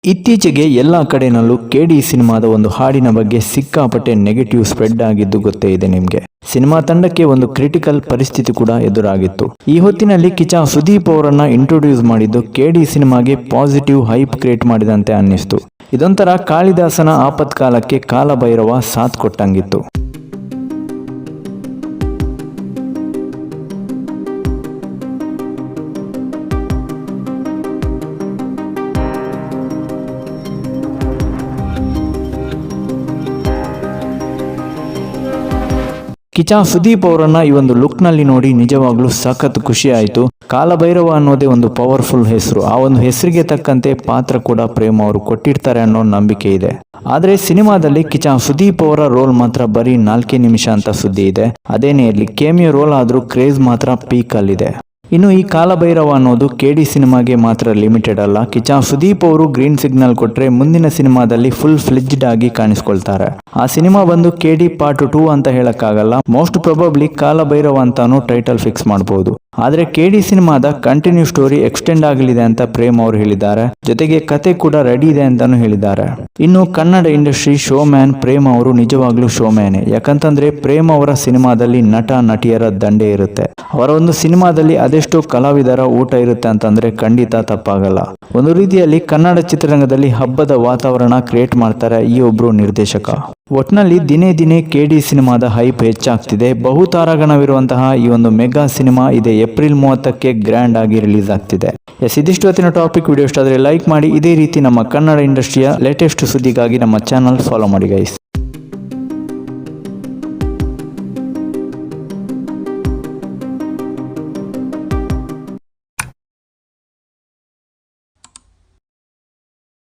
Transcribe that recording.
ಇತ್ತೀಚೆಗೆ ಎಲ್ಲ ಕಡೆನಲ್ಲೂ ಕೆಡಿ ಸಿನಿಮಾದ ಒಂದು ಹಾಡಿನ ಬಗ್ಗೆ ಸಿಕ್ಕಾಪಟ್ಟೆ ನೆಗೆಟಿವ್ ಸ್ಪ್ರೆಡ್ ಆಗಿದ್ದು ಗೊತ್ತೇ ಇದೆ ನಿಮ್ಗೆ. ಸಿನಿಮಾ ತಂಡಕ್ಕೆ ಒಂದು ಕ್ರಿಟಿಕಲ್ ಪರಿಸ್ಥಿತಿ ಕೂಡ ಎದುರಾಗಿತ್ತು. ಈ ಹೊತ್ತಿನಲ್ಲಿ ಕಿಚ್ಚ ಸುದೀಪ್ ಅವರನ್ನ ಇಂಟ್ರೊಡ್ಯೂಸ್ ಮಾಡಿದ್ದು ಕೆಡಿ ಸಿನಿಮಾಗೆ ಪಾಸಿಟಿವ್ ಹೈಪ್ ಕ್ರಿಯೇಟ್ ಮಾಡಿದಂತೆ ಅನ್ನಿಸ್ತು. ಇದೊಂಥರ ಕಾಳಿದಾಸನ ಆಪತ್ಕಾಲಕ್ಕೆ ಕಾಲಭೈರವ ಸಾಥ್ ಕೊಟ್ಟಂಗಿತ್ತು. ಕಿಚ್ಚ ಸುದೀಪ್ ಅವರನ್ನ ಈ ಒಂದು ಲುಕ್ ನಲ್ಲಿ ನೋಡಿ ನಿಜವಾಗ್ಲೂ ಸಖತ್ ಖುಷಿ ಆಯಿತು. ಕಾಲಭೈರವ ಅನ್ನೋದೇ ಒಂದು ಪವರ್ಫುಲ್ ಹೆಸರು. ಆ ಒಂದು ಹೆಸರಿಗೆ ತಕ್ಕಂತೆ ಪಾತ್ರ ಕೂಡ ಪ್ರೇಮ್ ಅವರು ಕೊಟ್ಟಿರ್ತಾರೆ ಅನ್ನೋ ನಂಬಿಕೆ ಇದೆ. ಆದ್ರೆ ಸಿನಿಮಾದಲ್ಲಿ ಕಿಚ್ಚ ಸುದೀಪ್ ಅವರ ರೋಲ್ ಮಾತ್ರ ಬರೀ 4 ನಿಮಿಷ ಅಂತ ಸುದ್ದಿ ಇದೆ. ಅದೇನೇ ಇರಲಿ, ಕೇಮಿಯೋ ರೋಲ್ ಆದ್ರೂ ಕ್ರೇಜ್ ಮಾತ್ರ ಪೀಕ್ ಅಲ್ಲಿದೆ. ಇನ್ನು ಈ ಕಾಲಭೈರವ ಅನ್ನೋದು ಕೆಡಿ ಸಿನಿಮಾಗೆ ಮಾತ್ರ ಲಿಮಿಟೆಡ್ ಅಲ್ಲ. ಕಿಚ್ಚ ಸುದೀಪ್ ಅವರು ಗ್ರೀನ್ ಸಿಗ್ನಲ್ ಕೊಟ್ರೆ ಮುಂದಿನ ಸಿನಿಮಾದಲ್ಲಿ ಫುಲ್ ಫ್ಲೆಜ್ಡ್ ಆಗಿ ಕಾಣಿಸ್ಕೊಳ್ತಾರೆ. ಆ ಸಿನಿಮಾ ಬಂದು ಕೆಡಿ ಪಾರ್ಟ್ 2 ಅಂತ ಹೇಳಕ್ಕಾಗಲ್ಲ. ಮೋಸ್ಟ್ ಪ್ರೊಬಬ್ಲಿ ಕಾಲಭೈರವ ಅಂತಾನು ಟೈಟಲ್ ಫಿಕ್ಸ್ ಮಾಡಬಹುದು. ಆದ್ರೆ ಕೆಡಿ ಸಿನಿಮಾದ ಕಂಟಿನ್ಯೂ ಸ್ಟೋರಿ ಎಕ್ಸ್ಟೆಂಡ್ ಆಗಲಿದೆ ಅಂತ ಪ್ರೇಮ್ ಅವರು ಹೇಳಿದ್ದಾರೆ. ಜೊತೆಗೆ ಕತೆ ಕೂಡ ರೆಡಿ ಇದೆ ಅಂತಾನು ಹೇಳಿದ್ದಾರೆ. ಇನ್ನು Kannada industry show man Prem ಅವರು ನಿಜವಾಗ್ಲೂ ಶೋ ಮ್ಯಾನೇ. ಯಾಕಂತಂದ್ರೆ ಪ್ರೇಮ್ ಅವರ ಸಿನಿಮಾದಲ್ಲಿ ನಟ ನಟಿಯರ ದಂಡೆ ಇರುತ್ತೆ. ಅವರ ಒಂದು ಸಿನಿಮಾದಲ್ಲಿ ಅದೆಷ್ಟೋ ಕಲಾವಿದರ ಊಟ ಇರುತ್ತೆ ಅಂತಂದ್ರೆ ಖಂಡಿತ ತಪ್ಪಾಗಲ್ಲ. ಒಂದು ರೀತಿಯಲ್ಲಿ ಕನ್ನಡ ಚಿತ್ರರಂಗದಲ್ಲಿ ಹಬ್ಬದ ವಾತಾವರಣ ಕ್ರಿಯೇಟ್ ಮಾಡ್ತಾರೆ ಈ ಒಬ್ರು ನಿರ್ದೇಶಕ. ಒಟ್ನಲ್ಲಿ ದಿನೇ ದಿನೇ ಕೆಡಿ ಸಿನಿಮಾದ ಹೈಪ್ ಹೆಚ್ಚಾಗ್ತಿದೆ. ಬಹುತಾರಾಗಣವಿರುವಂತಹ ಈ ಒಂದು ಮೆಗಾ ಸಿನಿಮಾ ಇದೆ ಏಪ್ರಿಲ್ 30ಕ್ಕೆ ಗ್ರ್ಯಾಂಡ್ ಆಗಿ ರಿಲೀಸ್ ಆಗ್ತಿದೆ. ಇದಿಷ್ಟು ಹೊತ್ತಿನ ಟಾಪಿಕ್. ವಿಡಿಯೋ ಇಷ್ಟ ಆದರೆ ಲೈಕ್ ಮಾಡಿ. ಇದೇ ರೀತಿ ನಮ್ಮ ಕನ್ನಡ ಇಂಡಸ್ಟ್ರಿಯ ಲೇಟೆಸ್ಟ್ ಸುದ್ದಿಗಾಗಿ ನಮ್ಮ ಚಾನಲ್ ಫಾಲೋ ಮಾಡಿ ಗೈಸ್.